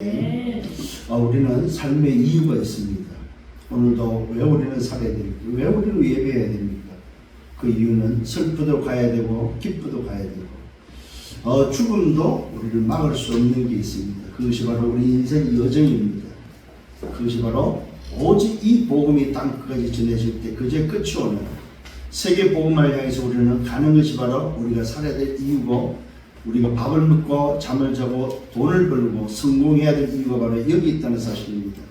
우리는 삶의 이유가 있습니다. 오늘도 왜 우리는 살아야 됩니까? 왜 우리는 예배해야 됩니까? 그 이유는 슬프도 가야 되고 기쁘도 가야 되고 죽음도 우리를 막을 수 없는 게 있습니다. 그것이 바로 우리 인생의 여정입니다. 그것이 바로 오직 이 복음이 땅끝까지 전해질 때 그제 끝이 오는 세계 복음을 향해서 우리는 가는 것이 바로 우리가 살아야 될 이유고, 우리가 밥을 먹고 잠을 자고 돈을 벌고 성공해야 될 이유가 바로 여기 있다는 사실입니다.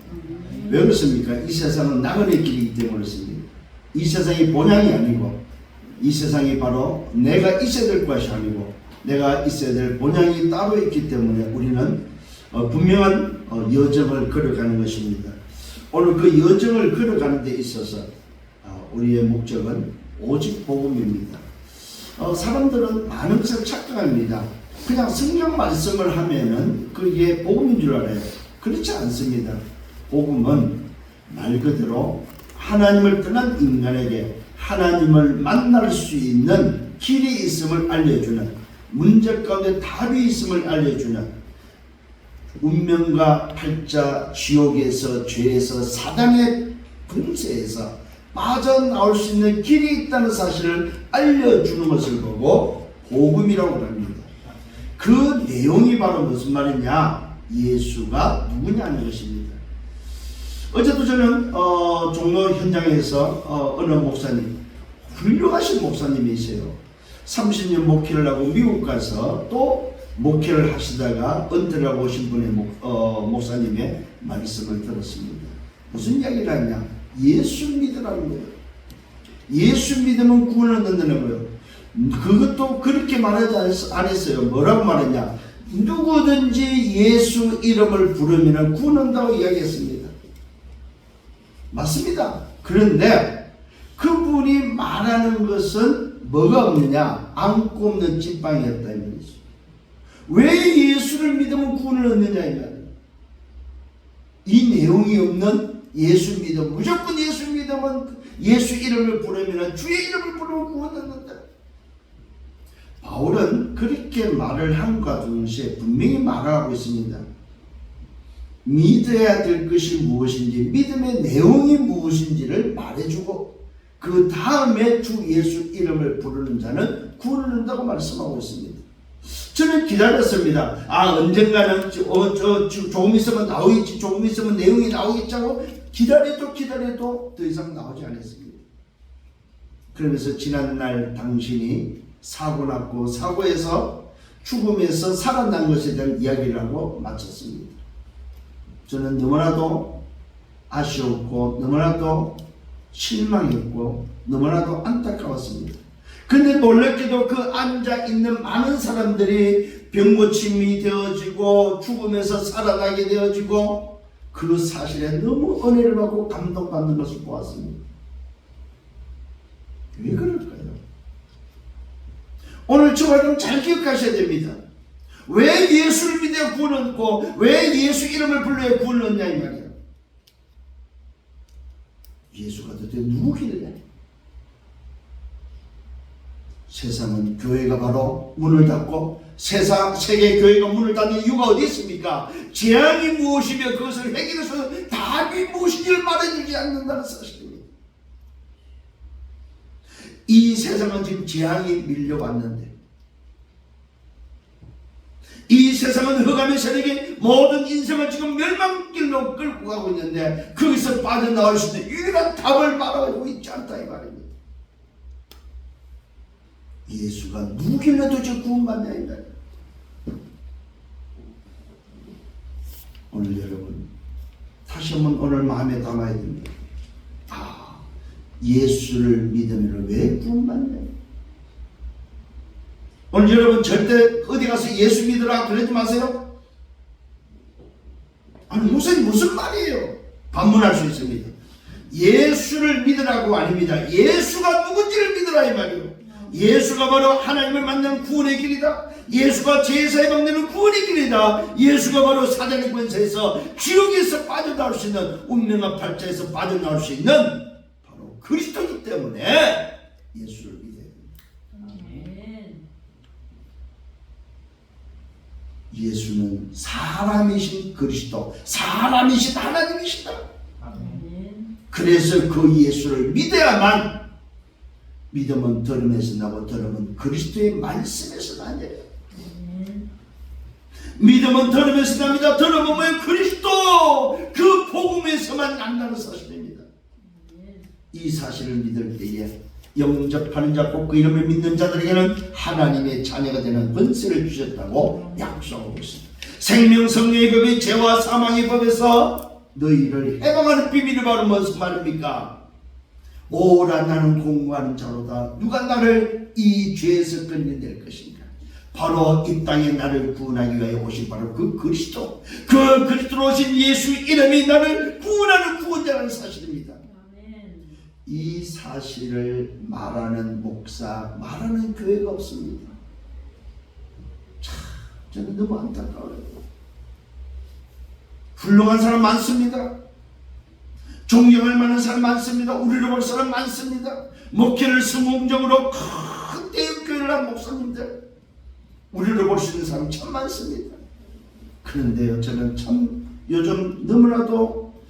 왜 그렇습니까? 이 세상은 나그네 길이기 때문에 그렇습니다. 이 세상이 본향이 아니고 이 세상이 바로 내가 있어야 될 것이 아니고 내가 있어야 될 본향이 따로 있기 때문에 우리는 분명한 여정을 걸어가는 것입니다. 오늘 그 여정을 걸어가는 데 있어서 우리의 목적은 오직 복음입니다. 사람들은 많은 것을 착각합니다. 그냥 성경 말씀을 하면은 그게 복음인 줄 알아요. 그렇지 않습니다. 복음은 말 그대로 하나님을 떠난 인간에게 하나님을 만날 수 있는 길이 있음을 알려주는, 문제 가운데 답이 있음을 알려주는, 운명과 팔자, 지옥에서, 죄에서, 사단의 분쇄에서 빠져나올 수 있는 길이 있다는 사실을 알려주는 것을 보고 복음이라고 합니다. 그 내용이 바로 무슨 말이냐? 예수가 누구냐는 것입니다. 어제도 저는 종로 현장에서 어느 목사님, 훌륭하신 목사님이세요. 30년 목회를 하고 미국 가서 또 목회를 하시다가 은퇴를 하고 오신 분의 목사님의 말씀을 들었습니다. 무슨 이야기를 하냐? 예수 믿으라는 거예요. 예수 믿으면 구원을 얻는다는 거예요. 그것도 그렇게 말하지 않았어요. 뭐라고 말했냐? 누구든지 예수 이름을 부르면 구원한다고 이야기했습니다. 맞습니다. 그런데 그분이 말하는 것은 뭐가 없느냐? 안고 없는 찐빵이었다 이 말이죠. 왜 예수를 믿으면 구원을 얻느냐 이 말이에요. 이 내용이 없는 예수 믿음, 무조건 예수 믿으면 예수 이름을 부르면, 주의 이름을 부르면 구원 얻는다. 바울은 그렇게 말을 함과 동시에 분명히 말하고 있습니다. 믿어야 될 것이 무엇인지, 믿음의 내용이 무엇인지를 말해주고 그 다음에 주 예수 이름을 부르는 자는 구원을 얻는다고 말씀하고 있습니다. 저는 기다렸습니다. 언젠가는 조금 있으면 나오겠지, 조금 있으면 내용이 나오겠지 하고 기다려도 더 이상 나오지 않았습니다. 그러면서 지난날 당신이 사고 났고 사고에서 죽음에서 살아난 것에 대한 이야기를 하고 마쳤습니다. 저는 너무나도 아쉬웠고 너무나도 실망했고 너무나도 안타까웠습니다. 근데 놀랍게도 그 앉아있는 많은 사람들이 병고침이 되어지고 죽음에서 살아나게 되어지고 그 사실에 너무 은혜를 받고 감동받는 것을 보았습니다. 왜 그럴까요? 오늘 저와 좀 잘 기억하셔야 됩니다. 왜 예수를 믿어 구원 얻고 왜 예수 이름을 불러야 구원 얻냐 이 말이에요. 예수가 도대체 누구길래? 세상은 교회가 바로 문을 닫고 세계 교회가 문을 닫는 이유가 어디 있습니까? 재앙이 무엇이며 그것을 해결해서 답이 무엇인지를 말해주지 않는다는 사실입니다. 이 세상은 지금 재앙이 밀려왔는데, 이 세상은 흑암의 세력이 모든 인생을 지금 멸망길로 끌고 가고 있는데 거기서 빠져나올 수 있는 유일한 답을 말하고 있지 않다 이 말입니다. 예수가 누구길래 도대체 구원받냐 이 말이에요. 오늘 여러분 다시 한번 오늘 마음에 담아야 됩니다. 예수를 믿으면 왜 구원받냐. 오늘 여러분 절대 어디 가서 예수 믿으라 그러지 마세요. 무슨 말이에요? 반문할 수 있습니다. 예수를 믿으라고 아닙니다. 예수가 누군지를 믿으라 이 말이에요. 예수가 바로 하나님을 만나는 구원의 길이다. 예수가 죄에서 해방되는 구원의 길이다. 예수가 바로 사단의 권세에서 지옥에서 빠져나올 수 있는, 운명과 팔자에서 빠져나올 수 있는 바로 그리스도이기 때문에 예수를 믿어야 됩니다. 예수는 사람이신 그리스도, 사람이신 하나님이시다. 그래서 그 예수를 믿어야만, 믿음은 들음에서 나고 들음은 그리스도의 말씀에서 나냐. 믿음은 들음에서 납니다. 들음은 뭐예요? 그리스도, 그 복음에서만 난다는 사실입니다. 이 사실을 믿을 때에 영접하는 자, 곧 그 이름을 믿는 자들에게는 하나님의 자녀가 되는 권세를 주셨다고 약속하고 있습니다. 생명성령의 법이 죄와 사망의 법에서 너희를 해방하는 비밀이 바로 무슨 말입니까? 오라 나는 공고하는 자로다. 누가 나를 이 죄에서 끊어낼 것인가? 바로 이 땅에 나를 구원하기 위하여 오신 바로 그 그리스도, 그 그리스도로 오신 예수 이름이 나를 구원하는 구원자라는 사실입니다. 이 사실을 말하는 목사, 말하는 교회가 없습니다. 참, 저는 너무 안타까워요. 훌륭한 사람 많습니다. 존경할 만한 사람 많습니다. 우리를 볼 사람 많습니다. 목회를 성공적으로 큰 대형교회를 한 목사님들, 우리를 볼 수 있는 사람 참 많습니다. 그런데요, 저는 참 요즘 너무나도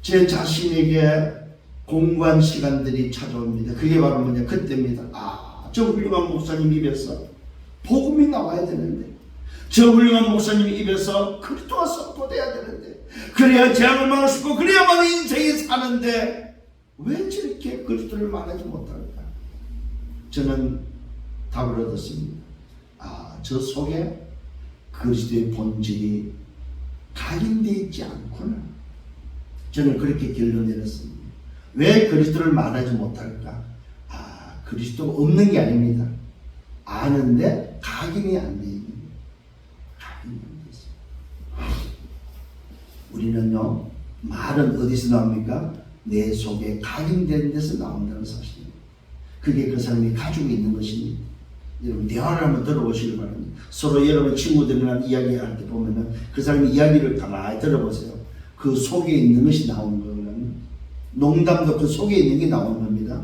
제 자신에게 공부한 시간들이 찾아옵니다. 그게 바로 뭐냐, 그때입니다. 저 훌륭한 목사님 입에서 복음이 나와야 되는데, 저 훌륭한 목사님 입에서 그리스도가 선포돼야 되는데, 그래야 재앙을 막을 수 있고 그래야만 인생이 사는데 왜 저렇게 그리스도를 말하지 못할까? 저는 답을 얻었습니다. 저 속에 그리스도의 본질이 각인되어 있지 않구나. 저는 그렇게 결론 내렸습니다. 왜 그리스도를 말하지 못할까? 그리스도가 없는 게 아닙니다. 아는데 각인이 안 돼 있는 거예요. 각인이 안 돼 있어요. 우리는요, 말은 어디서 나옵니까? 내 속에 각인된 데서 나온다는 사실입니다. 그게 그 사람이 가지고 있는 것입니다. 여러분, 대화를 한번 들어보시기 바랍니다. 서로 여러분 친구들이랑 이야기할 때 보면은 그 사람의 이야기를 가만히 들어보세요. 그 속에 있는 것이 나오는 거예요. 농담도 그 속에 있는 게 나오는 겁니다.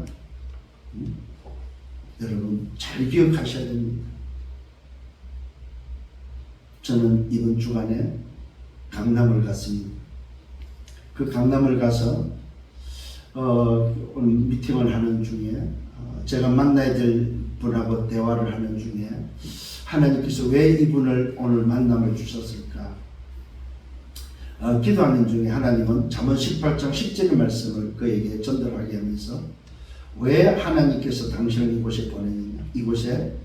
여러분 잘 기억하셔야 됩니다. 저는 이번 주간에 강남을 갔습니다. 그 강남을 가서 오늘 미팅을 하는 중에 제가 만나야 될 분하고 대화를 하는 중에 하나님께서 왜 이분을 오늘 만남을 주셨을까? 기도하는 중에 하나님은 잠언 18장 10절의 말씀을 그에게 전달하게 하면서 왜 하나님께서 당신을 이곳에 보내느냐, 이곳에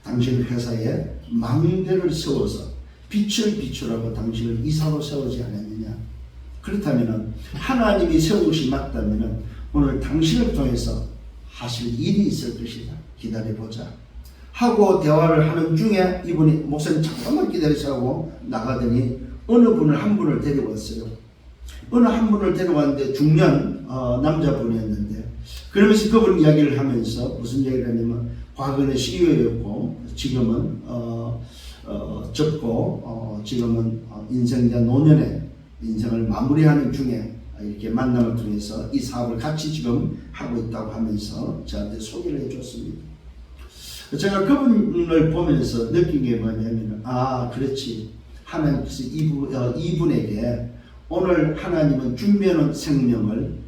당신 회사에 망대를 세워서 빛을 비추라고 당신을 이사로 세우지 않았느냐. 그렇다면 하나님이 세운 것이 맞다면 오늘 당신을 통해서 하실 일이 있을 것이다. 기다려보자 하고 대화를 하는 중에 이분이 목사님 잠깐만 기다리시라고 나가더니 어느 분을 한 분을 데려왔어요. 어느 한 분을 데려왔는데 중년 남자분이었는데, 그러면서 그분 이야기를 하면서 무슨 이야기를 하냐면 과거는 CEO였고 지금은 접고 지금은 인생자 노년의 인생을 마무리하는 중에 이렇게 만남을 통해서 이 사업을 같이 지금 하고 있다고 하면서 저한테 소개를 해줬습니다. 제가 그분을 보면서 느낀 게 뭐냐면 그렇지, 하나님께서 이분에게 오늘 하나님은 준비해놓은 생명을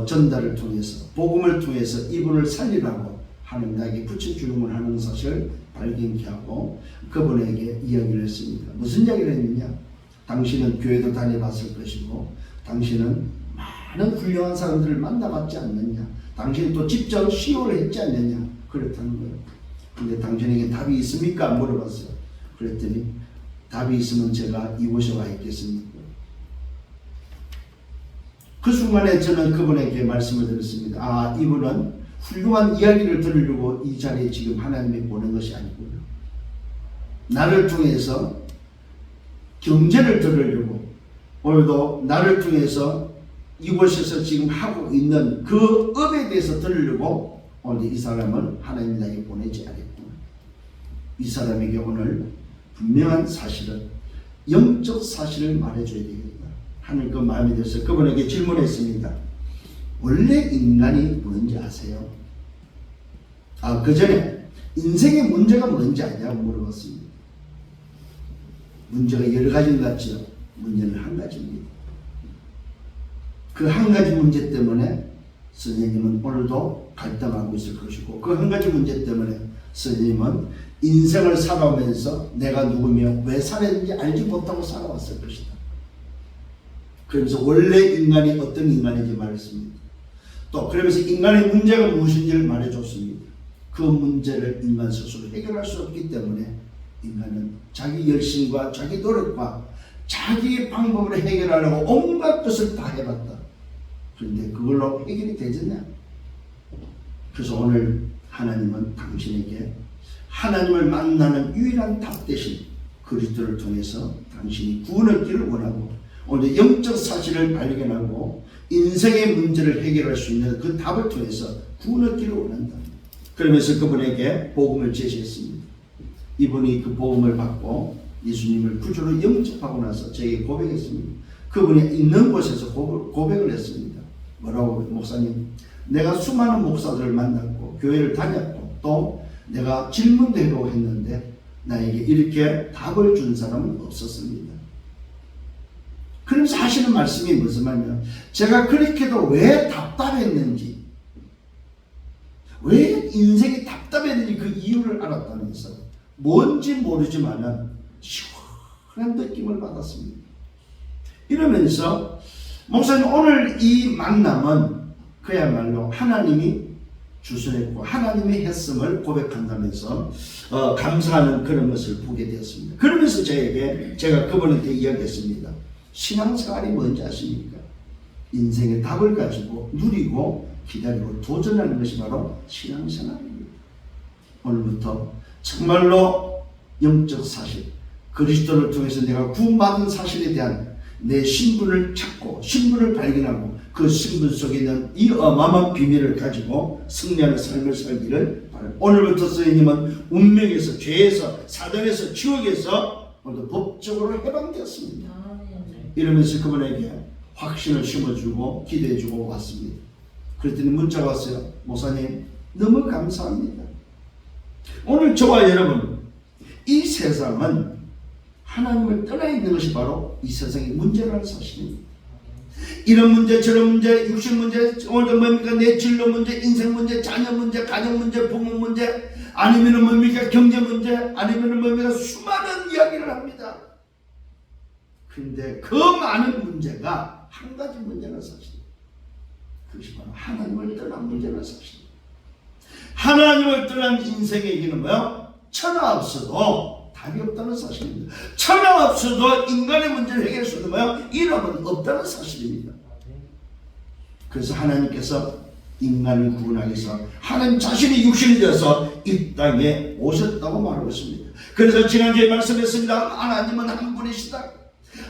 전달을 통해서 복음을 통해서 이분을 살리라고 하나님 나에게 붙여주는 하는 사실을 발견케 하고 그분에게 이야기를 했습니다. 무슨 이야기를 했느냐? 당신은 교회도 다녀봤을 것이고 당신은 많은 훌륭한 사람들을 만나봤지 않느냐? 당신은 또 직접 시호를 했지 않느냐? 그렇다는 거예요. 근데 당신에게 답이 있습니까? 물어봤어요. 그랬더니 답이 있으면 제가 이곳에 와 있겠습니까? 그 순간에 저는 그분에게 말씀을 드렸습니다. 이분은 훌륭한 이야기를 들으려고 이 자리에 지금 하나님이 보낸 것이 아니고요. 나를 통해서 경제를 들으려고, 오늘도 나를 통해서 이곳에서 지금 하고 있는 그 업에 대해서 들으려고 오늘 이 사람을 하나님이 나에게 보내지 않았구나. 이 사람에게 오늘 분명한 사실을, 영적 사실을 말해줘야 되겠다 하는 그 마음이 들어서 그분에게 질문했습니다. 원래 인간이 뭔지 아세요? 그 전에 인생의 문제가 뭔지 아냐고 물어봤습니다. 문제가 여러 가지인 것 같죠. 문제는 한 가지입니다. 그 한 가지 문제 때문에 선생님은 오늘도 갈등하고 있을 것이고, 그 한 가지 문제 때문에 선생님은 인생을 살아오면서 내가 누구며 왜 살았는지 알지 못하고 살아왔을 것이다. 그러면서 원래 인간이 어떤 인간인지 말했습니다. 또 그러면서 인간의 문제가 무엇인지를 말해줬습니다. 그 문제를 인간 스스로 해결할 수 없기 때문에 인간은 자기 열심과 자기 노력과 자기의 방법으로 해결하려고 온갖 것을 다 해봤다. 그런데 그걸로 해결이 되겠냐? 그래서 오늘 하나님은 당신에게 하나님을 만나는 유일한 답 대신 그리스도를 통해서 당신이 구원을 얻기를 원하고, 오늘 영적 사실을 발견하고 인생의 문제를 해결할 수 있는 그 답을 통해서 구원을 얻기를 원한다. 그러면서 그분에게 복음을 제시했습니다. 이분이 그 복음을 받고 예수님을 구주로 영접하고 나서 저에게 고백했습니다. 그분이 있는 곳에서 고백을 했습니다. 뭐라고? 목사님, 내가 수많은 목사들을 만났고 교회를 다녔고 또 내가 질문도 해보고 했는데 나에게 이렇게 답을 준 사람은 없었습니다. 그러면서 하시는 말씀이 무슨 말이냐면, 제가 그렇게도 왜 답답했는지, 왜 인생이 답답했는지 그 이유를 알았다면서 뭔지 모르지만은 시원한 느낌을 받았습니다. 이러면서 목사님, 오늘 이 만남은 그야말로 하나님이 주선했고 하나님이 했음을 고백한다면서 감사하는 그런 것을 보게 되었습니다. 그러면서 제가 그분한테 이야기했습니다. 신앙생활이 뭔지 아십니까? 인생의 답을 가지고 누리고 기다리고 도전하는 것이 바로 신앙생활입니다. 오늘부터 정말로 영적 사실, 그리스도를 통해서 내가 구원받은 사실에 대한 내 신분을 찾고 신분을 발견하고 그 신분 속에 있는 이 어마어마한 비밀을 가지고 승리하는 삶을 살기를 바랍니다. 오늘부터 선생님은 운명에서, 죄에서, 사단에서, 지옥에서 오늘도 법적으로 해방되었습니다. 이러면서 그분에게 확신을 심어주고 기대해주고 왔습니다. 그랬더니 문자가 왔어요. 목사님, 너무 감사합니다. 오늘 저와 여러분, 이 세상은 하나님을 떠나 있는 것이 바로 이 세상의 문제라는 사실입니다. 이런 문제 저런 문제, 육신 문제, 오늘 뭡니까? 내 진로 문제, 인생 문제, 자녀 문제, 가정 문제, 부모 문제, 아니면은 뭡니까? 경제 문제, 아니면은 뭡니까? 수많은 이야기를 합니다. 그런데 그 많은 문제가 한 가지 문제라는 사실입니다. 그것이 바로 하나님을 떠난 문제라는 사실입니다. 하나님을 떠난 인생에게는 뭐요? 천하 없어도 답이 없다는 사실입니다. 천하 없어도 인간의 문제를 해결할 수 있는 뭐요? 이름은 없다는 사실입니다. 그래서 하나님께서 인간을 구원하기 위해서 하나님 자신이 육신이 되어서 이 땅에 오셨다고 말하고 있습니다. 그래서 지난주에 말씀했습니다. 하나님은 한 분이시다.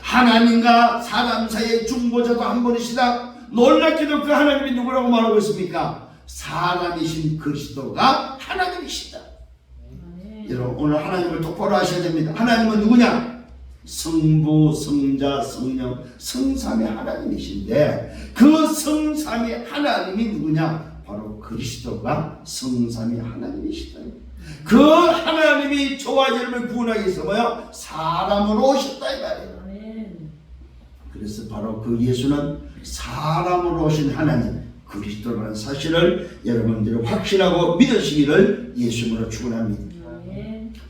하나님과 사람 사이의 중보자도 한 분이시다. 놀랍게도 그 하나님이 누구라고 말하고 있습니까? 사람이신 그리스도가 하나님이시다. 여러분, 오늘 하나님을 똑바로 아셔야 됩니다. 하나님은 누구냐? 성부, 성자, 성령, 성삼의 하나님이신데 그 성삼의 하나님이 누구냐? 바로 그리스도가 성삼의 하나님이시다. 그 하나님이 저와 여러분을 구원하기 위해서 뭐요? 사람으로 오셨다 이 말이에요. 그래서 바로 그 예수는 사람으로 오신 하나님 그리스도라는 사실을 여러분들이 확신하고 믿으시기를 예수님으로 축원합니다.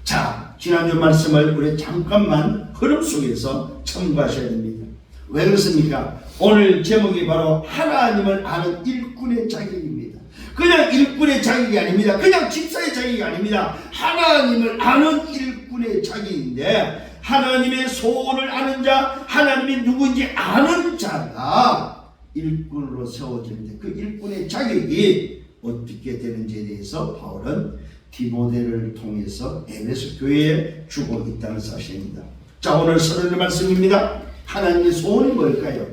자, 지난주 말씀을 우리 잠깐만 흐름 속에서 첨부하셔야 됩니다. 왜 그렇습니까? 오늘 제목이 바로 하나님을 아는 일꾼의 자격입니다. 그냥 일꾼의 자격이 아닙니다. 그냥 집사의 자격이 아닙니다. 하나님을 아는 일꾼의 자격인데, 하나님의 소원을 아는 자, 하나님이 누구인지 아는 자가 일꾼으로 세워지는데 그 일꾼의 자격이 어떻게 되는지에 대해서 바울은 디모데를 통해서 에베소 교회에 주고 있다는 사실입니다. 자, 오늘 서론의 말씀입니다. 하나님의 소원이 뭘까요?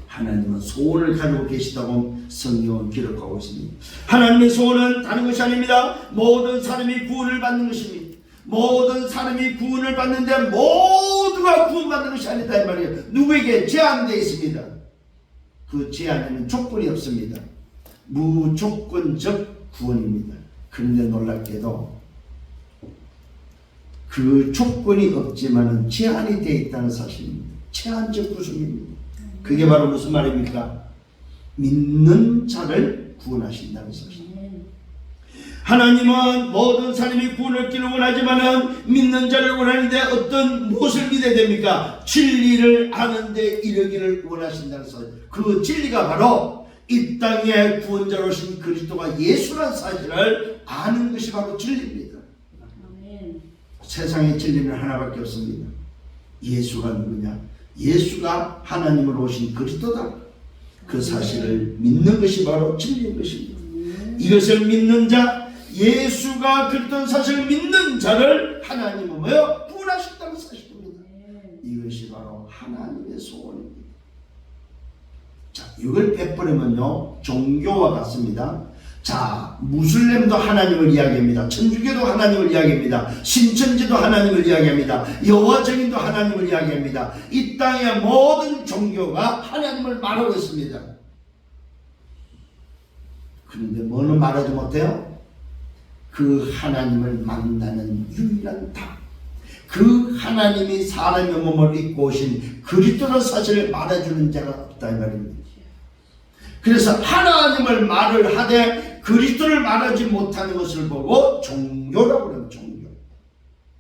하나님은 소원을 가지고 계시다고 성경은 기록하고 있습니다. 하나님의 소원은 다른 것이 아닙니다. 모든 사람이 구원을 받는 것입니다. 모든 사람이 구원을 받는데 모두가 구원받는 것이 아니다 이 말이에요. 누구에게 제한되어 있습니다. 그 제한에는 조건이 없습니다. 무조건적 구원입니다. 그런데 놀랍게도 그 조건이 없지만은 제한이 되어 있다는 사실입니다. 제한적 구속입니다. 그게 바로 무슨 말입니까? 믿는 자를 구원하신다는 사실. 하나님은 모든 사람이 구원을 얻기를 원하지만은 믿는 자를 원하는데 어떤 무엇을 믿어야 됩니까? 진리를 아는데 이르기를 원하신다는 사실. 그 진리가 바로 이 땅에 구원자로 오신 그리스도가 예수라는 사실을 아는 것이 바로 진리입니다. 세상의 진리는 하나밖에 없습니다. 예수가 누구냐? 예수가 하나님으로 오신 그리스도다. 그 사실을 믿는 것이 바로 진리인 것입니다. 이것을 믿는 자, 예수가 그리스도인 사실을 믿는 자를 하나님은 뭐요? 구원하셨다는 사실입니다. 이것이 바로 하나님의 소원입니다. 자, 이걸 빼버리면요 종교와 같습니다. 자, 무슬림도 하나님을 이야기합니다. 천주교도 하나님을 이야기합니다. 신천지도 하나님을 이야기합니다. 여호와 증인도 하나님을 이야기합니다. 이 땅의 모든 종교가 하나님을 말하고 있습니다. 그런데 뭐는 말하지 못해요? 그 하나님을 만나는 유일한 답, 그 하나님이 사람의 몸을 입고 오신 그리스도라는 사실을 말해주는 자가 없다 이 말입니다. 그래서 하나님을 말을 하되 그리스도를 말하지 못하는 것을 보고 종교라고 그러는 종교.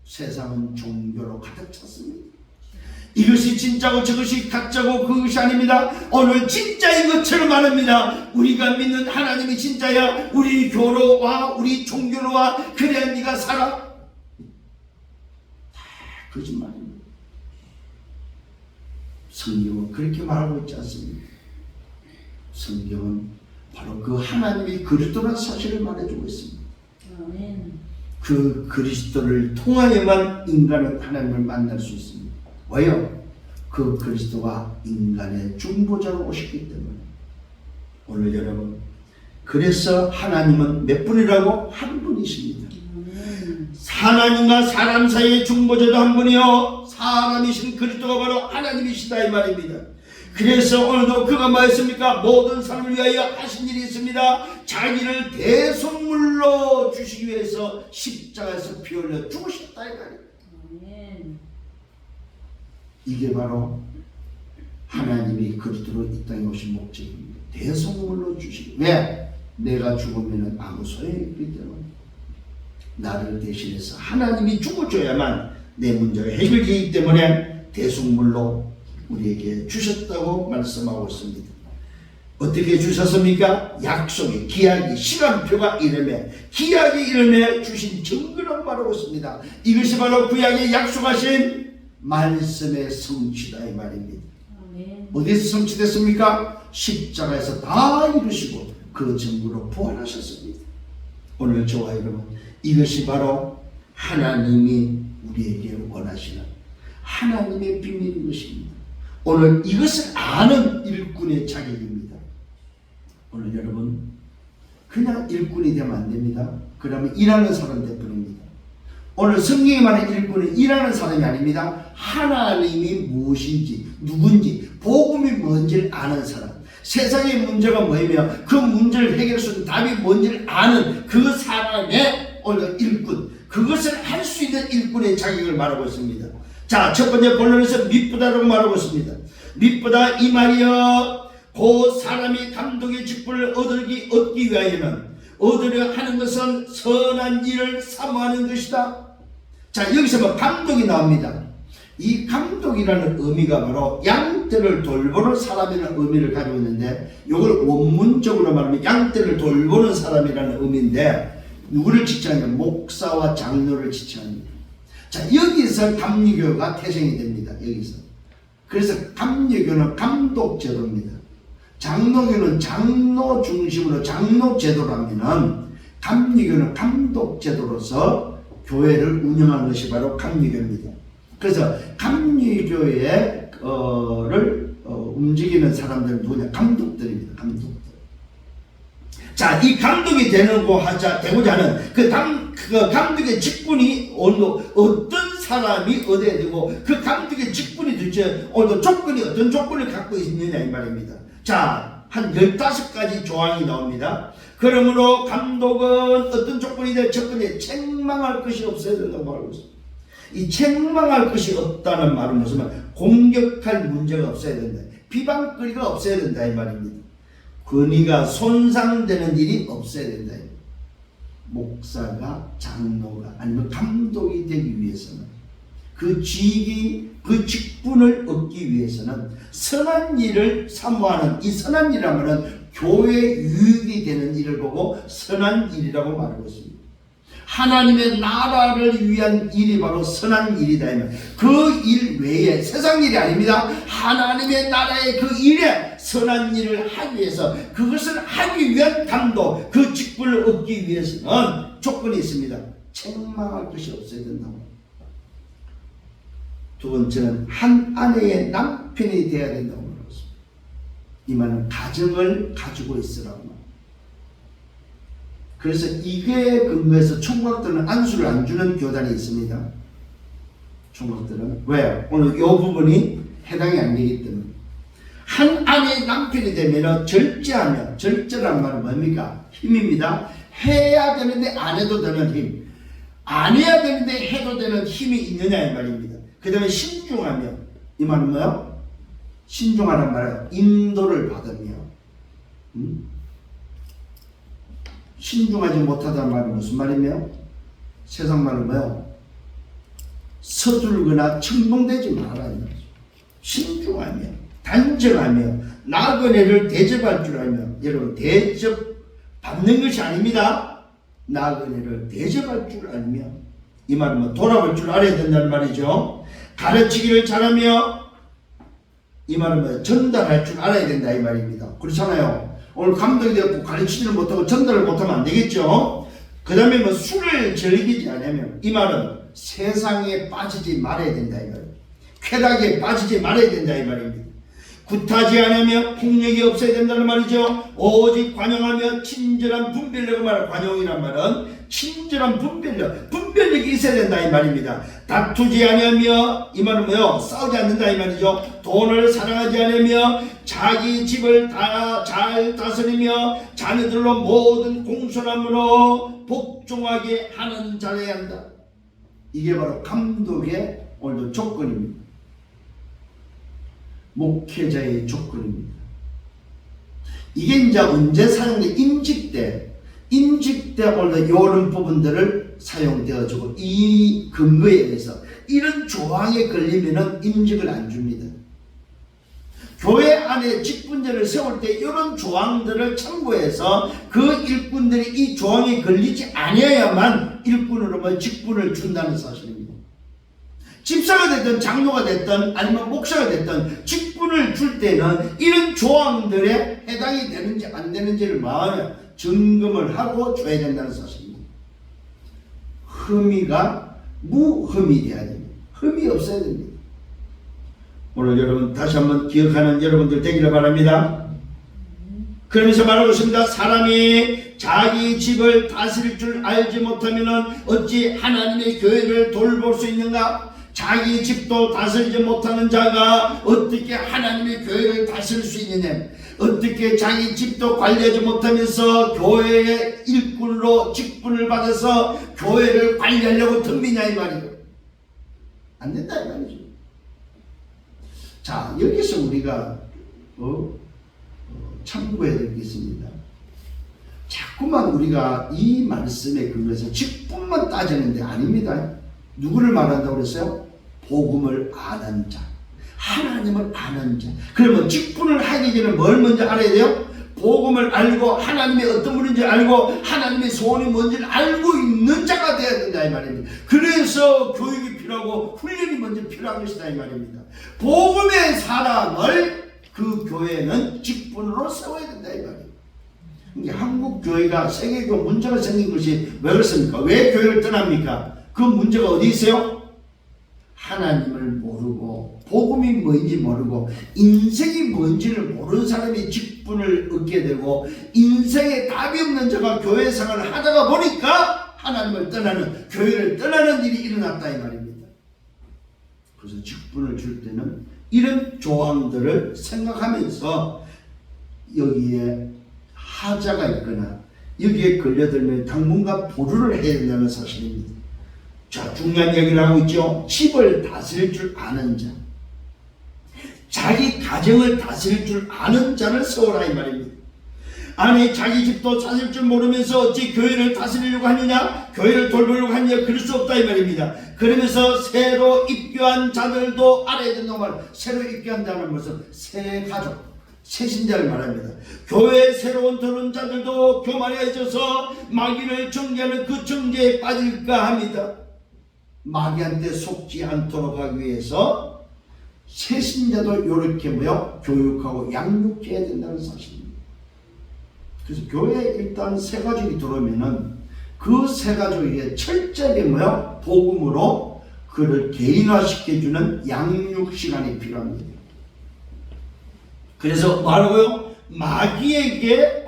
세상은 종교로 가득 찼습니다. 이것이 진짜고 저것이 가짜고 그것이 아닙니다. 오늘 진짜인 것처럼 말합니다. 우리가 믿는 하나님이 진짜야. 우리 교로 와, 우리 종교로 와. 그래야 네가 살아. 다 거짓말입니다. 성경은 그렇게 말하고 있지 않습니다. 성경은 바로 그 하나님이 그리스도라는 사실을 말해주고 있습니다. 아멘. 그 그리스도를 통하여만 인간은 하나님을 만날 수 있습니다. 왜요? 그 그리스도가 인간의 중보자로 오셨기 때문에. 오늘 여러분, 그래서 하나님은 몇 분이라고? 한 분이십니다. 하나님과 사람 사이의 중보자도 한 분이요, 사람이신 그리스도가 바로 하나님이시다 이 말입니다. 그래서 오늘도 그가 뭐했습니까? 모든 사람을 위하여 하신 일이 있습니다. 자기를 대속물로 주시기 위해서 십자가에서 피 흘려 죽으셨다 이 말입니다. 이게 바로 하나님이 그리스도로 이 땅에 오신 목적입니다. 대속물로 주시기. 왜? 내가 죽으면 아무 소용이 없기 때문에 나를 대신해서 하나님이 죽어줘야만 내 문제가 해결되기 때문에 대속물로 우리에게 주셨다고 말씀하고 있습니다. 어떻게 주셨습니까? 약속의 기약이 시간표가 이름에 기약이 이름에 주신 증거라고 말하고 있습니다. 이것이 바로 구약에 약속하신 말씀의 성취다 이 말입니다. 아멘. 어디서 성취됐습니까? 십자가에서 다 이루시고 그 증거로 부활하셨습니다. 오늘 저와 여러분, 이것이 바로 하나님이 우리에게 원하시는 하나님의 비밀인 것입니다. 오늘 이것을 아는 일꾼의 자격입니다. 오늘 여러분, 그냥 일꾼이 되면 안 됩니다. 그러면 일하는 사람 되뿐입니다. 오늘 성경이 말하는 일꾼은 일하는 사람이 아닙니다. 하나님이 무엇인지, 누군지, 복음이 뭔지를 아는 사람. 세상의 문제가 뭐냐면 그 문제를 해결할 수 있는 답이 뭔지를 아는 그 사람의 오늘 일꾼. 그것을 할 수 있는 일꾼의 자격을 말하고 있습니다. 자, 첫 번째 본론에서 미쁘다라고 말하고 있습니다. 미쁘다 이 말이여, 그 사람이 감독의 직분을 얻기 위하여는 얻으려 하는 것은 선한 일을 사모하는 것이다. 자, 여기서 뭐 감독이 나옵니다. 이 감독이라는 의미가 바로 양떼를 돌보는 사람이라는 의미를 가지고 있는데, 이걸 원문적으로 말하면 양떼를 돌보는 사람이라는 의미인데, 누구를 지칭하냐? 목사와 장로를 지칭합니다. 자, 여기서 감리교가 태생이 됩니다. 여기서. 그래서 감리교는 감독제도입니다. 장로교는 장로 중심으로 장로제도라면은 감리교는 감독제도로서 교회를 운영하는 것이 바로 감리교입니다. 그래서 감리교의 움직이는 사람들은 누구냐? 감독들입니다. 감독들. 자, 이 감독이 되고자 하는 그 감독의 직분이 어떤 사람이 얻어야 되고, 그 감독의 직분이 도대체 조건이 어떤 조건을 갖고 있느냐 이 말입니다. 자, 한 15가지 조항이 나옵니다. 그러므로 감독은 어떤 조건이 돼? 첫 번째, 책망할 것이 없어야 된다고 말하고 있습니다. 이 책망할 것이 없다는 말은 무슨 말? 공격할 문제가 없어야 된다. 비방거리가 없어야 된다 이 말입니다. 권위가 손상되는 일이 없어야 된다. 목사가, 장로가 아니면 감독이 되기 위해서는 그 직위, 그 직분을 얻기 위해서는 선한 일을 사모하는, 이 선한 일이라면 교회 유익이 되는 일을 보고 선한 일이라고 말하고 있습니다. 하나님의 나라를 위한 일이 바로 선한 일이다. 그 일 외에 세상 일이 아닙니다. 하나님의 나라의 그 일에 선한 일을 하기 위해서, 그것을 하기 위한 감독, 그 직분을 얻기 위해서는 조건이 있습니다. 책망할 것이 없어야 된다고. 두 번째는 한 아내의 남편이 되어야 된다고 말하고 있습니다. 이 말은 가정을 가지고 있으라고 말합니다. 그래서 이게 근거해서 총각들은 안수를 안 주는 교단이 있습니다. 총각들은 왜? 오늘 이 부분이 해당이 안 되기 때문에. 한 아내의 남편이 되면 절제하며, 절제란 말은 뭡니까? 힘입니다. 해야 되는데 안 해도 되는 힘, 안 해야 되는데 해도 되는 힘이 있느냐 이 말입니다. 그 다음에 신중하며, 이 말은 뭐요? 신중하란 말은 인도를 받으며, 신중하지 못하다는 말은 무슨 말이며? 세상 말은 뭐요? 서툴거나 청동되지 말아라. 신중하며, 단정하며, 나그네를 대접할 줄 알며. 여러분, 대접 받는 것이 아닙니다. 나그네를 대접할 줄 알며. 이 말은 뭐 돌아볼 줄 알아야 된다는 말이죠. 가르치기를 잘하며, 이 말은 뭐 전달할 줄 알아야 된다 이 말입니다. 그렇잖아요. 오늘 감독이 되었고 가르치지를 못하고 전달을 못하면 안 되겠죠. 그 다음에 뭐 술을 즐기지 않으면, 이 말은 세상에 빠지지 말아야 된다 이 말입니다. 쾌락에 빠지지 말아야 된다 이 말입니다. 굿하지 않으며 폭력이 없어야 된다는 말이죠. 오직 관용하며 친절한 분별력을 말하는, 관용이란 말은 친절한 분별력이 있어야 된다 이 말입니다. 다투지 않으며, 이 말은 뭐요? 싸우지 않는다 이 말이죠. 돈을 사랑하지 않으며 자기 집을 다 잘 다스리며 자녀들로 모든 공손함으로 복종하게 하는 자여야 한다. 이게 바로 감독의 오늘도 조건입니다. 목회자의 조건입니다. 이게 이제 언제 사용돼? 임직 때 오늘 이런 부분들을 사용되어지고, 이 근거에 의해서 이런 조항에 걸리면은 임직을 안 줍니다. 교회 안에 직분제를 세울 때 이런 조항들을 참고해서 그 일꾼들이 이 조항에 걸리지 아니어야만 일꾼으로 직분을 준다는 사실입니다. 집사가 됐든 장로가 됐든 아니면 목사가 됐든 직분을 줄 때는 이런 조항들에 해당이 되는지 안 되는지를 마음에 점검을 하고 줘야 된다는 사실입니다. 흠이가 무흠이 돼야 됩니다. 흠이 없어야 됩니다. 오늘 여러분 다시 한번 기억하는 여러분들 되기를 바랍니다. 그러면서 말하고 있습니다. 사람이 자기 집을 다스릴 줄 알지 못하면 어찌 하나님의 교회를 돌볼 수 있는가? 자기 집도 다스리지 못하는 자가 어떻게 하나님의 교회를 다스릴 수 있느냐? 어떻게 자기 집도 관리하지 못하면서 교회의 일꾼으로 직분을 받아서 교회를 관리하려고 덤비냐 이 말이에요. 안 된다 이 말이죠. 자, 여기서 우리가 참고해야 될 게 있습니다. 자꾸만 우리가 이 말씀에 근거해서 직분만 따지는데 아닙니다. 누구를 말한다고 그랬어요? 복음을 아는 자, 하나님을 아는 자. 그러면 직분을 하기 전에 뭘 먼저 알아야 돼요? 복음을 알고 하나님의 어떤 분인지 알고 하나님의 소원이 뭔지를 알고 있는 자가 되어야 된다 이 말입니다. 그래서 교육이 필요하고 훈련이 먼저 필요한 것이다 이 말입니다. 복음의 사람을 그 교회는 직분으로 세워야 된다 이 말입니다. 한국 교회가 세계교 문제가 생긴 것이 왜 그렇습니까? 왜 교회를 떠납니까? 그 문제가 어디 있어요? 하나님을 모르고 복음이 뭔지 모르고 인생이 뭔지를 모르는 사람이 직분을 얻게 되고, 인생에 답이 없는 자가 교회 생활을 하다가 보니까 하나님을 떠나는, 교회를 떠나는 일이 일어났다 이 말입니다. 그래서 직분을 줄 때는 이런 조항들을 생각하면서 여기에 하자가 있거나 여기에 걸려들면 당분간 보류를 해야 된다는 사실입니다. 자, 중요한 얘기를 하고 있죠. 집을 다스릴 줄 아는 자, 자기 가정을 다스릴 줄 아는 자를 세우라 이 말입니다. 아니, 자기 집도 다스릴 줄 모르면서 어찌 교회를 다스리려고 하느냐, 교회를 돌보려고 하느냐, 그럴 수 없다 이 말입니다. 그러면서 새로 입교한 자들도 알아야 된다고 말. 새로 입교한다는 것은 새 가족, 새 신자를 말합니다. 교회 새로운 들어온 자들도 교만해져서 마귀를 정죄하는 그 정죄에 빠질까 합니다. 마귀한테 속지 않도록 하기 위해서 새 신자도 이렇게 교육하고 양육해야 된다는 사실입니다. 그래서 교회에 일단 새 가족이 들어오면은 그 새 가족에게 철저하게 복음으로 그를 개인화시켜주는 양육 시간이 필요합니다. 그래서 뭐라고요? 마귀에게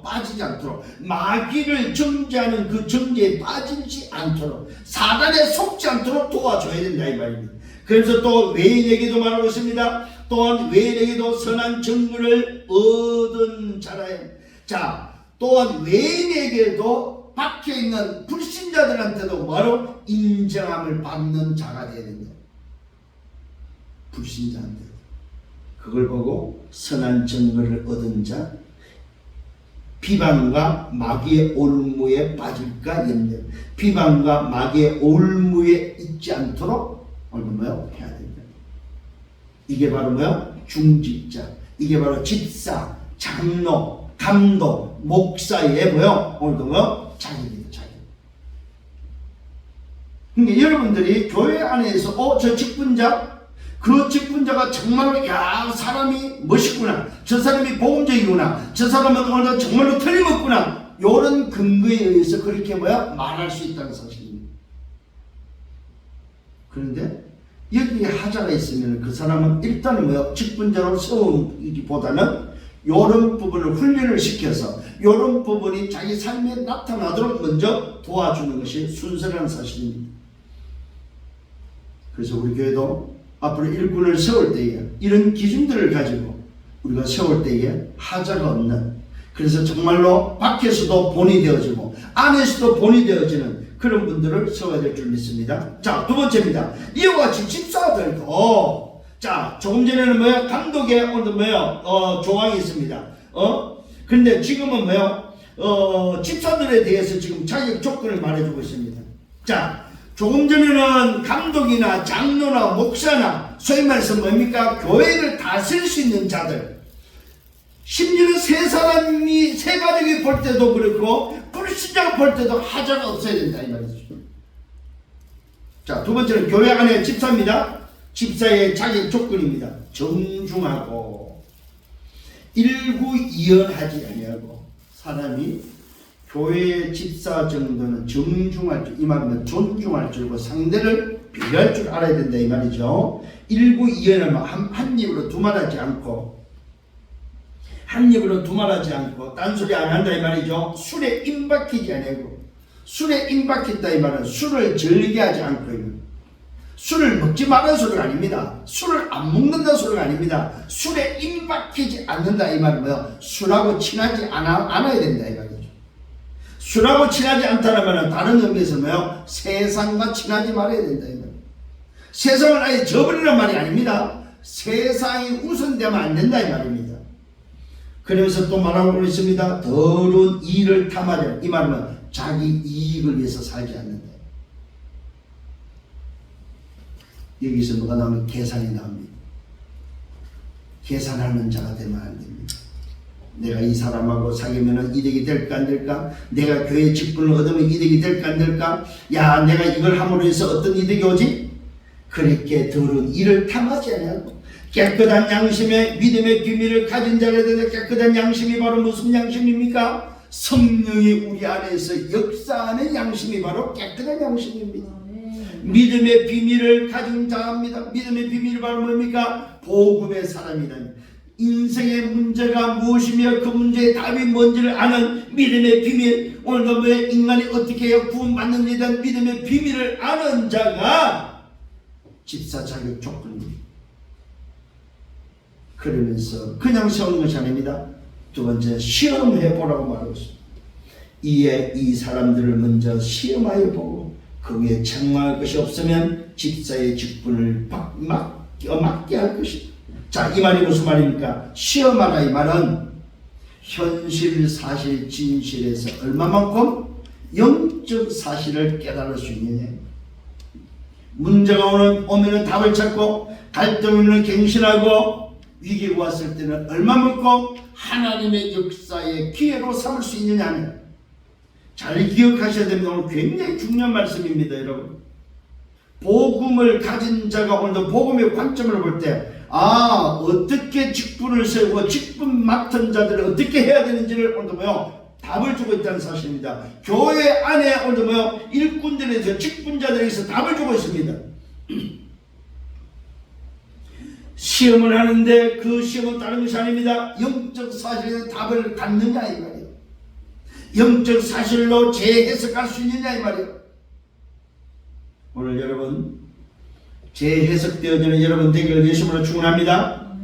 빠지지 않도록, 마귀를 정죄하는 그 정죄에 빠지지 않도록, 사단에 속지 않도록 도와줘야 된다 이 말입니다. 그래서 또 외인에게도 말하고 있습니다. 또한 외인에게도 선한 증거를 얻은 자라야. 자, 또한 외인에게도 박혀있는 불신자들한테도 바로 인정함을 받는 자가 되어야 된다. 불신자한테 그걸 보고 선한 증거를 얻은 자, 비방과 마귀의 올무에 빠질까 염려, 비방과 마귀의 올무에 있지 않도록 해야 된다. 이게 바로 중직자, 이게 바로 집사, 장로, 감독, 목사의 자격이다, 자격. 그러니까 여러분들이 교회 안에서 저 직분자, 그 직분자가 정말로 사람이 멋있구나, 저 사람이 복음적이구나, 저 사람은 정말로 틀림없구나, 이런 근거에 의해서 그렇게 말할 수 있다는 사실입니다. 그런데 여기 하자가 있으면 그 사람은 일단은 직분자로 세우기보다는 이런 부분을 훈련을 시켜서 이런 부분이 자기 삶에 나타나도록 먼저 도와주는 것이 순서라는 사실입니다. 그래서 우리 교회도 앞으로 일꾼을 세울 때에 이런 기준들을 가지고 우리가 세울 때에 하자가 없는, 그래서 정말로 밖에서도 본이 되어지고 안에서도 본이 되어지는 그런 분들을 세워야 될 줄 믿습니다. 자, 두 번째입니다. 이와 같이 집사들도, 자, 조금 전에는 감독의 조항이 있습니다. 근데 지금은 집사들에 대해서 지금 자격 조건을 말해주고 있습니다. 자, 조금 전에는 감독이나 장로나 목사나 소위 말해서 교회를 다스릴 수 있는 자들, 심지어는 새 가족이 볼 때도 그렇고 불신자가 볼 때도 하자가 없어야 된다 이 말이죠. 자, 두 번째는 교회 안에 집사입니다. 집사의 자격 조건입니다. 정중하고 일구이연하지 아니하고, 사람이 교회의 집사 정도는 정중할 줄, 이 말은 존중할 줄고 상대를 배려할 줄 알아야 된다 이 말이죠. 일구이연하면 한 입으로 두말하지 않고, 딴소리 안 한다 이 말이죠. 술에 임박히지 아니고, 술에 임박했다 이 말은 술을 즐기하지 않고, 술을 먹지 말라는 소리가 아닙니다. 술을 안 먹는다는 소리가 아닙니다. 술에 임박히지 않는다 이 말은 술하고 친하지 않아야 된다 이 말이죠. 술하고 친하지 않다는 다른 의미에서 세상과 친하지 말아야 된다 이 말이에요. 세상을 아예 저버리란 말이 아닙니다. 세상이 우선되면 안 된다 이 말입니다. 그러면서 또 말하고 있습니다. 더러운 일을 탐하려, 이 말은 자기 이익을 위해서 살지 않는다. 여기서 뭐가 나오면 계산이 나옵니다. 계산하는 자가 되면 안 됩니다. 내가 이 사람하고 사귀면 이득이 될까 안 될까? 내가 교회 직분을 얻으면 이득이 될까 안 될까? 야, 내가 이걸 함으로 해서 어떤 이득이 오지? 그렇게 더러운 일을 탐하지 않냐고. 깨끗한 양심의 믿음의 비밀을 가진 자가 되는 깨끗한 양심이 바로 무슨 양심입니까? 성령이 우리 안에서 역사하는 양심이 바로 깨끗한 양심입니다. 믿음의 비밀을 가진 자입니다. 믿음의 비밀이 바로 뭡니까? 복음의 사람이다. 인생의 문제가 무엇이며 그 문제의 답이 뭔지를 아는 믿음의 비밀, 오늘도 인간이 어떻게 해야 구원받는지에 대한 믿음의 비밀을 아는 자가 집사 자격 조건입니다. 그러면서 그냥 세우는 것이 아닙니다. 두 번째, 시험해 보라고 말하고 있습니다. 이 사람들을 먼저 시험하여 보고 그 위에 책망할 것이 없으면 집사의 직분을 맡게 할 것이다. 자, 이 말이 무슨 말입니까? 시험하라 이 말은 현실, 사실, 진실에서 얼마만큼 영적 사실을 깨달을 수 있느냐. 문제가 오면 답을 찾고 갈등을 갱신하고 위기가 왔을 때는 얼마만큼 하나님의 역사의 기회로 삼을 수 있느냐. 잘 기억하셔야 됩니다. 오늘 굉장히 중요한 말씀입니다, 여러분. 복음을 가진 자가 오늘도 복음의 관점을 볼 때 어떻게 직분을 세우고 직분 맡은 자들을 어떻게 해야 되는지를 오늘도 답을 주고 있다는 사실입니다. 교회 안에 오늘도 일꾼들에 대해서 직분자들에 대해서 답을 주고 있습니다. 시험을 하는데 그 시험은 다른 것이 아닙니다. 영적 사실에 답을 갖느냐 이 말이에요. 영적 사실로 재해석할 수 있느냐 이 말이에요. 오늘 여러분 재해석되어지는 여러분 되기를 예수님으로 축원합니다.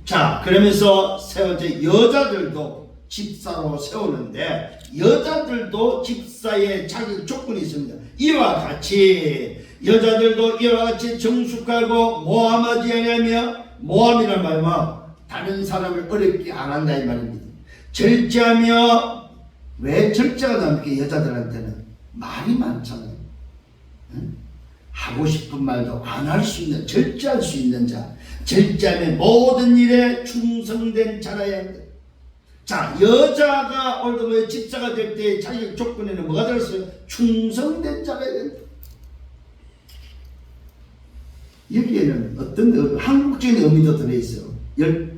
자, 그러면서 세 번째, 여자들도 집사로 세우는데 여자들도 집사의 자격 조건이 있습니다. 이와 같이 여자들도 이와 같이 정숙하고 모함하지 아니하며, 모함이란 말은 다른 사람을 어렵게 안 한다 이 말입니다. 절제하며, 왜 절제가 나옵니까? 여자들한테는 말이 많잖아요. 응? 하고 싶은 말도 안 할 수 있는, 절제할 수 있는 자, 절제하면 모든 일에 충성된 자라야 한다. 자, 여자가 오늘도 집사가 될 때의 자격 조건에는 뭐가 들었어요? 충성된 자가 된다. 여기에는 어떤 한국적인 의미도 들어있어요.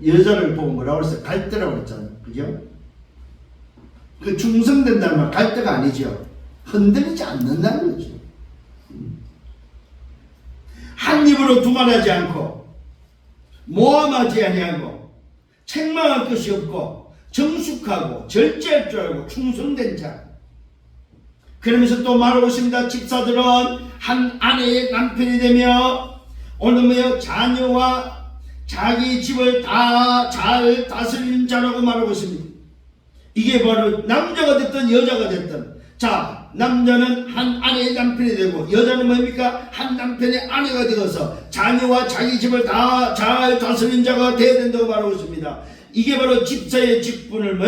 여자를 보고 뭐라고 그랬어요? 갈대라고 그랬잖아요. 그죠? 그 충성된다는 말 갈대가 아니죠. 흔들리지 않는다는 거죠. 한 입으로 두말하지 않고 모함하지 아니하고 책망할 것이 없고 정숙하고 절제할 줄 알고 충성된 자. 그러면서 또 말하고 있습니다. 집사들은 한 아내의 남편이 되며 오늘 자녀와 자기 집을 다 잘 다스리는 자라고 말하고 있습니다. 이게 바로 남자가 됐든 여자가 됐든, 자, 남자는 한 아내의 남편이 되고 여자는 뭡니까? 한 남편의 아내가 되어서 자녀와 자기 집을 다 잘 다스리는 자가 되어야 된다고 말하고 있습니다. 이게 바로 집사의 직분을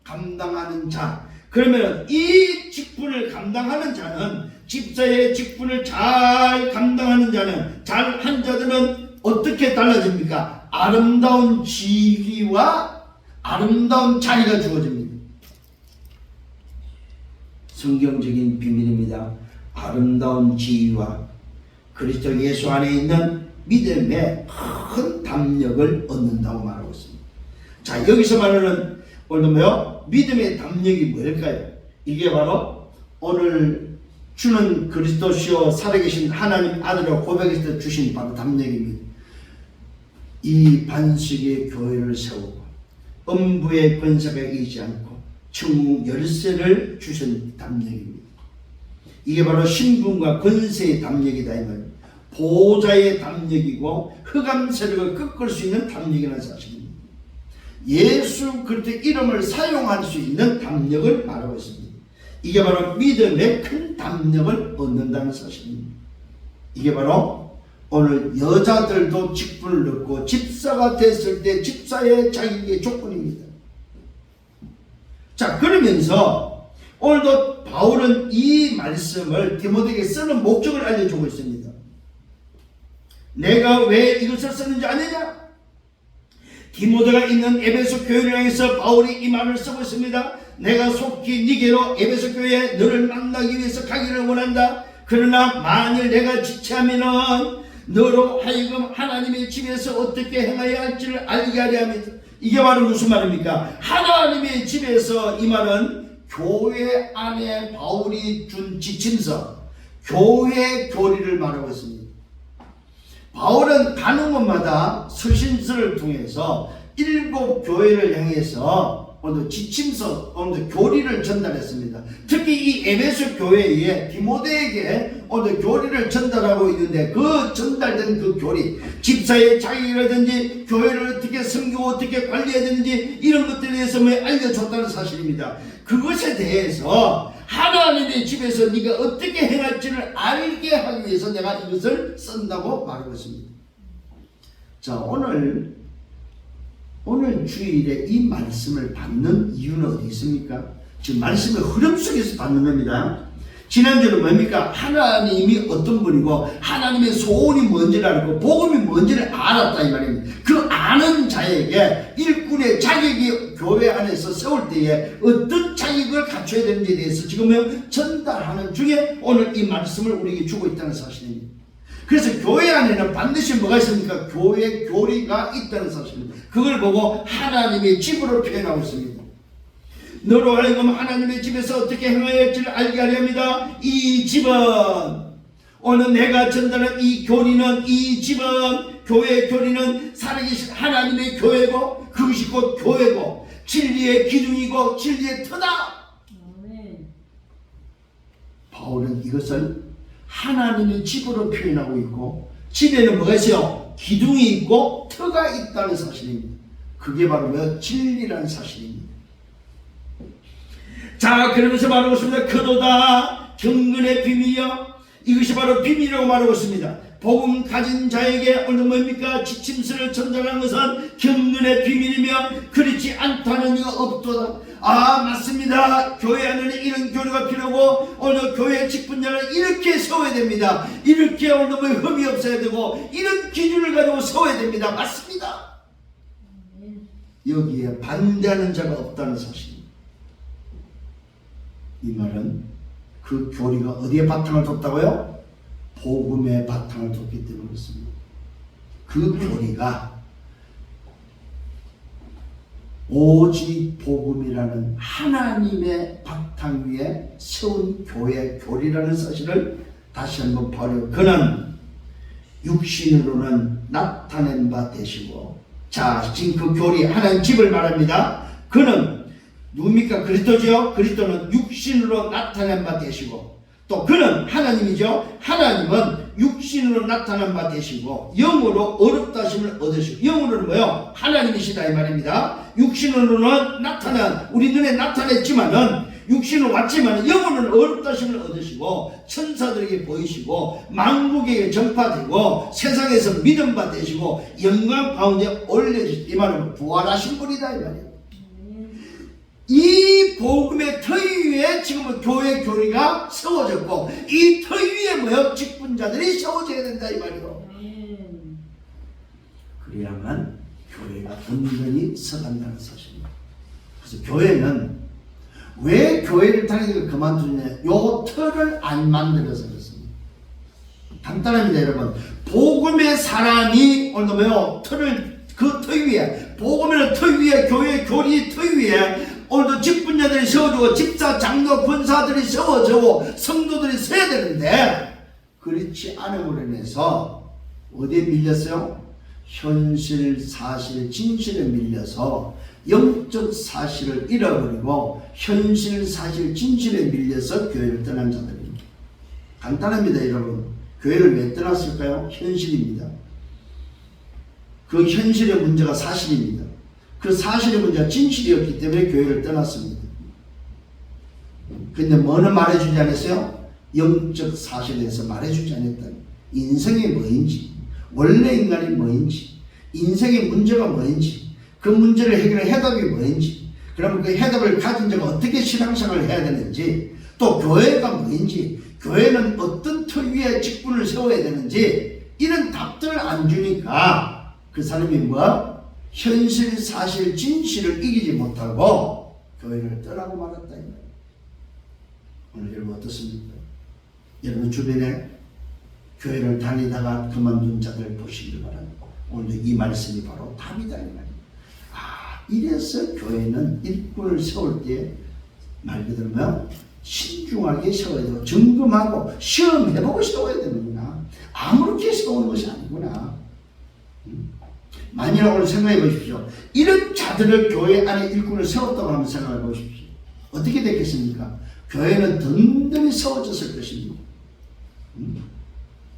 감당하는 자. 그러면 이 직분을 감당하는 자는, 집사의 직분을 잘 감당하는 자는, 잘한 자들은 어떻게 달라집니까? 아름다운 지위와 아름다운 자리가 주어집니다. 성경적인 비밀입니다. 아름다운 지위와 그리스도 예수 안에 있는 믿음의 큰 담력을 얻는다고 말하고 있습니다. 자, 여기서 말하는 오늘 믿음의 담력이 뭘까요? 이게 바로 오늘 주는 그리스도시요 살아계신 하나님 아들로 고백했을 때 주신 바로 담력입니다. 이 반석의 교회를 세우고 음부의 권세가 이기지 않고 천국 열쇠를 주신 담력입니다. 이게 바로 신분과 권세의 담력이다 이 말입니다. 보호자의 담력이고 흑암 세력을 꺾을 수 있는 담력이라는 사실입니다. 예수 그리스도의 이름을 사용할 수 있는 담력을 말하고 있습니다. 이게 바로 믿음의 큰 담력을 얻는다는 사실입니다. 이게 바로 오늘 여자들도 직분을 넣고 집사가 됐을 때 집사의 자격의 조건입니다. 자, 그러면서 오늘도 바울은 이 말씀을 디모데에게 쓰는 목적을 알려주고 있습니다. 내가 왜 이것을 썼는지 아느냐? 디모데가 있는 에베소 교회를 향해서 바울이 이 말을 쓰고 있습니다. 내가 속히 네게로 에베소 교회에 너를 만나기 위해서 가기를 원한다. 그러나 만일 내가 지체하면은 너로 하여금 하나님의 집에서 어떻게 행해야 할지를 알게 하려 합니다. 이게 바로 무슨 말입니까? 하나님의 집에서, 이 말은 교회 안에 바울이 준 지침서, 교회 교리를 말하고 있습니다. 바울은 가는 곳마다 서신서를 통해서 7 교회를 향해서 오늘 지침서, 오늘 교리를 전달했습니다. 특히 이 에베소 교회에 디모데에게 오늘 교리를 전달하고 있는데, 그 전달된 그 교리, 집사의 자격이라든지 교회를 어떻게 섬기고 어떻게 관리해야 되는지 이런 것들에 대해서 알려줬다는 사실입니다. 그것에 대해서 하나님의 집에서 네가 어떻게 행할지를 알게 하기 위해서 내가 이것을 쓴다고 말하고 있습니다. 자, 오늘 주일에 이 말씀을 받는 이유는 어디 있습니까? 지금 말씀의 흐름 속에서 받는 겁니다. 지난주는 뭡니까? 하나님이 어떤 분이고 하나님의 소원이 뭔지를 알고 복음이 뭔지를 알았다 이 말입니다. 그 아는 자에게 일꾼의 자격이 교회 안에서 세울 때에 어떤 자격을 갖춰야 되는지에 대해서 지금 전달하는 중에 오늘 이 말씀을 우리에게 주고 있다는 사실입니다. 그래서 교회 안에는 반드시 뭐가 있습니까? 교회 교리가 있다는 사실입니다. 그걸 보고 하나님의 집으로 표현하고 있습니다. 너로 하여금 하나님의 집에서 어떻게 행해야 할지를 알게 하려 합니다. 이 집은, 오늘 내가 전달한 이 교리는, 이 집은, 교회의 교리는 살아계신 하나님의 교회고 그것이 곧 교회고 진리의 기둥이고 진리의 터다. 바울은 이것을 하나님의 집으로 표현하고 있고 집에는 뭐가 있어요? 기둥이 있고 터가 있다는 사실입니다. 그게 바로 뭐야? 진리라는 사실입니다. 자, 그러면서 말하고 있습니다. 그도다 경건의 비밀이여. 이것이 바로 비밀이라고 말하고 있습니다. 복음 가진 자에게 오늘 뭡니까? 지침서를 전달하는 것은 경건의 비밀이며 그렇지 않다는 이가 없도다. 아, 맞습니다. 교회 안에는 이런 교류가 필요하고 오늘 교회 직분자를 이렇게 세워야 됩니다. 이렇게 오늘 뭐 흠이 없어야 되고 이런 기준을 가지고 세워야 됩니다. 맞습니다. 여기에 반대하는 자가 없다는 사실입니다. 이 말은 그 교리가 어디에 바탕을 뒀다고요? 복음의 바탕을 뒀기 때문에 그렇습니다. 그 교리가 오직 복음이라는 하나님의 바탕 위에 세운 교회 교리라는 사실을 다시 한번 보려. 그는 육신으로는 나타낸 바 되시고, 자, 지금 그 교리 하나님 집을 말합니다. 그는 누굽니까? 그리스도죠. 그리스도는 육신으로 나타난 바 되시고, 또 그는 하나님이죠. 하나님은 육신으로 나타난 바 되시고 영으로 어렵다심을 얻으시고, 영으로는 뭐요? 하나님이시다 이 말입니다. 육신으로는 나타난, 우리 눈에 나타냈지만은 육신으로 왔지만 영으로는 어렵다심을 얻으시고 천사들에게 보이시고 만국에게 전파되고 세상에서 믿음 바 되시고 영광 가운데 올려주시. 이 말은 부활하신 분이다 이 말이에요. 이 복음의 터 위에 지금은 교회 교리가 세워졌고 이 터 위에 뭐요? 직분자들이 세워져야 된다 이 말이에요. 그래야만 교회가 온전히 서간다는 사실입니다. 그래서 교회는 왜 교회를 다니는 걸 그만두냐? 요 터를 안 만들어서 그렇습니다. 간단합니다 여러분. 복음의 사람이 오늘 뭐요? 터를 그 터 위에, 복음의 터 위에, 교회 교리 터 위에 오늘도 직분자들이 세워주고 집사, 장로, 권사들이 세워주고 성도들이 서야 되는데 그렇지 않음으로 인해서 어디에 밀렸어요? 현실, 사실, 진실에 밀려서 영적 사실을 잃어버리고 현실, 사실, 진실에 밀려서 교회를 떠난 자들입니다. 간단합니다 여러분. 교회를 왜 떠났을까요? 현실입니다. 그 현실의 문제가 사실입니다. 그 사실의 문제가 진실이었기 때문에 교회를 떠났습니다. 근데 뭐는 말해주지 않았어요? 영적 사실에 대해서 말해주지 않았다. 인생이 뭐인지, 원래 인간이 뭐인지, 인생의 문제가 뭐인지, 그 문제를 해결할 해답이 뭐인지, 그러면 그 해답을 가진 자가 어떻게 신앙생활을 해야 되는지, 또 교회가 뭐인지, 교회는 어떤 틀 위에 직분을 세워야 되는지 이런 답들을 안 주니까 그 사람이 뭐? 현실, 사실, 진실을 이기지 못하고 교회를 떠나고 말았다. 오늘 여러분 어떻습니까? 여러분 주변에 교회를 다니다가 그만둔 자들 보시길 바랍니다. 오늘 이 말씀이 바로 답이다 이 말입니다. 아, 이래서 교회는 일꾼을 세울 때 말 그대로 뭐요? 신중하게 세워야 되고 점검하고 시험해보고 세워야 되는구나. 아무렇게 세우는 것이 아니구나. 만일하고 생각해 보십시오. 이런 자들을 교회 안에 일꾼을 세웠다고 한번 생각해 보십시오. 어떻게 됐겠습니까? 교회는 든든히 세워졌을 것입니다.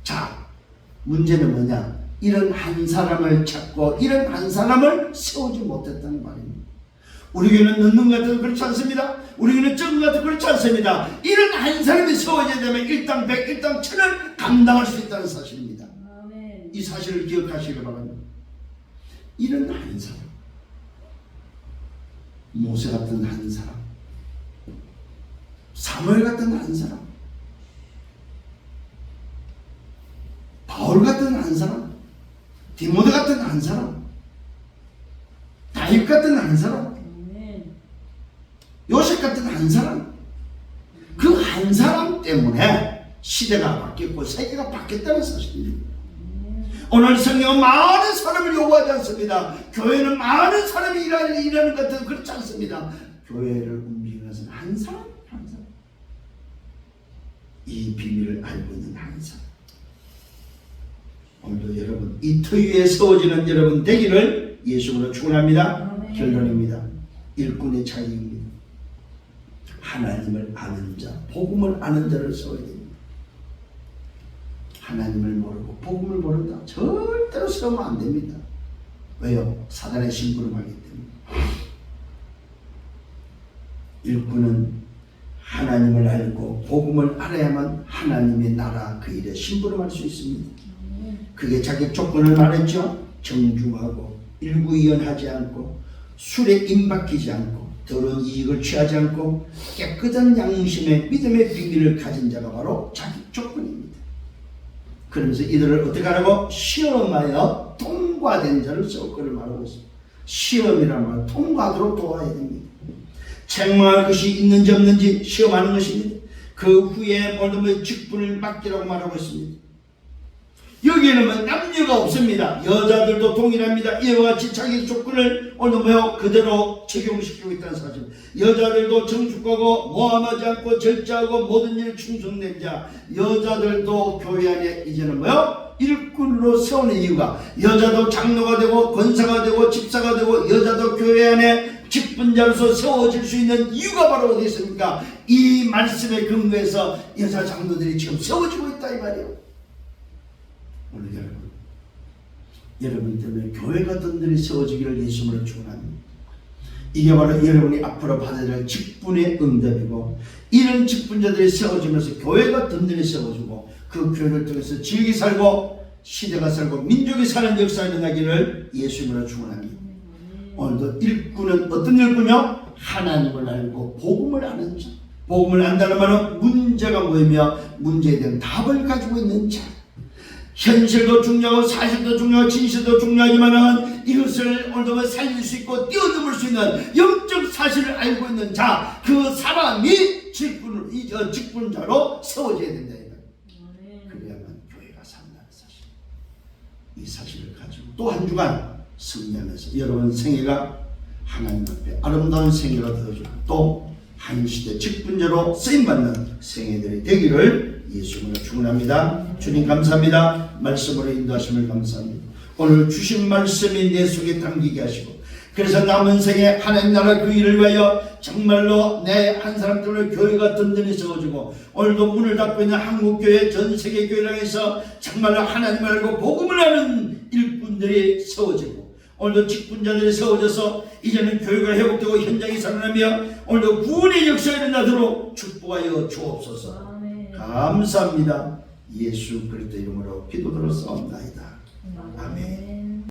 자, 문제는 뭐냐? 이런 한 사람을 찾고 이런 한 사람을 세우지 못했다는 말입니다. 우리 교회는 넣는 것 같아도 그렇지 않습니다. 우리 교회는 적은 것 같아도 그렇지 않습니다. 이런 한 사람이 세워져야 되면 일당 100, 일당 1000을 감당할 수 있다는 사실입니다. 아멘. 이 사실을 기억하시길 바랍니다. 이런 한 사람, 모세 같은 한 사람, 사무엘 같은 한 사람, 바울 같은 한 사람, 디모데 같은 한 사람, 다윗 같은 한 사람, 요셉 같은 한 사람, 그 한 사람 때문에 시대가 바뀌었고 세계가 바뀌었다는 사실입니다. 오늘 성경은 많은 사람을 요구하지 않습니다. 교회는 많은 사람이 일하는 것 같아도 그렇지 않습니다. 교회를 움직이는 것은 한 사람, 한 사람. 이 비밀을 알고 있는 한 사람. 오늘도 여러분 이 터 위에 세워지는 여러분 되기를 예수로 축원합니다. 결론입니다. 일꾼의 차이입니다. 하나님을 아는 자, 복음을 아는 자를 세워야 됩니다. 하나님을 모르고 복음을 모른다. 절대로 세우면 안 됩니다. 왜요? 사단의 심부름하기 때문에. 일꾼은 하나님을 알고 복음을 알아야만 하나님의 나라 그 일에 심부름할 수 있습니다. 그게 자격 조건을 말했죠. 정중하고 일구이연하지 않고 술에 임박히지 않고 더러운 이익을 취하지 않고 깨끗한 양심의 믿음의 비밀을 가진 자가 바로 자격 조건입니다. 그러면서 이들을 어떻게 하라고? 시험하여 통과된 자를 세울 것을 말하고 있습니다. 시험이라는 말 통과하도록 도와야 됩니다. 책망할 것이 있는지 없는지 시험하는 것입니다. 그 후에 모든 직분을 맡기라고 말하고 있습니다. 여기에는 남녀가 없습니다. 여자들도 동일합니다. 이와 같이 자기 조건을 오늘 그대로 적용시키고 있다는 사실. 여자들도 정숙하고 모함하지 않고 절제하고 모든 일 충성된 자. 여자들도 교회 안에 이제는 일꾼으로 세우는 이유가 여자도 장로가 되고 권사가 되고 집사가 되고 여자도 교회 안에 직분자로서 세워질 수 있는 이유가 바로 어디 있습니까? 이 말씀에 근거해서 여자 장로들이 지금 세워지고 있다 이 말이에요. 오늘 여러분 때문에 교회 같은 들이 세워지기를 예수님으로 축원합니다. 이게 바로 여러분이 앞으로 받아야 될 직분의 응답이고 이런 직분자들이 세워지면서 교회가 든든히 세워지고 그 교회를 통해서 지역이 살고 시대가 살고 민족이 사는 역사가 일어나기를 예수님으로 축원합니다. 오늘도 일꾼은 어떤 일꾼이요? 하나님을 알고 복음을 아는 자. 복음을 안다는 말은 문제가 뭐이며 문제에 대한 답을 가지고 있는 자. 현실도 중요하고 사실도 중요하고 진실도 중요하지만 이것을 오늘도 살릴 수 있고 뛰어넘을 수 있는 영적 사실을 알고 있는 자, 그 사람이 직분자로 세워져야 된다. 그래야만 교회가 산다는 사실. 이 사실을 가지고 또 한 주간 승리하면서 여러분 생애가 하나님 앞에 아름다운 생애가 되어주고 또 한 시대 직분자로 쓰임받는 생애들이 되기를 예수님으로 축원합니다. 주님 감사합니다. 말씀으로 인도하심을 감사합니다. 오늘 주신 말씀이 내 속에 담기게 하시고 그래서 남은 생에 하나님 나라 그 일을 위하여 정말로 내 한 사람 때문에 교회가 든든히 세워지고 오늘도 문을 닫고 있는 한국교회 전 세계 교회를 향해서 정말로 하나님을 알고 복음을 하는 일꾼들이 세워지고 오늘도 직분자들이 세워져서 이제는 교회가 회복되고 현장이 살아나며 오늘도 구원의 역사가 일어나도록 축복하여 주옵소서. 감사합니다. 예수 그리스도 이름으로 기도드렸사옵나이다. 아멘.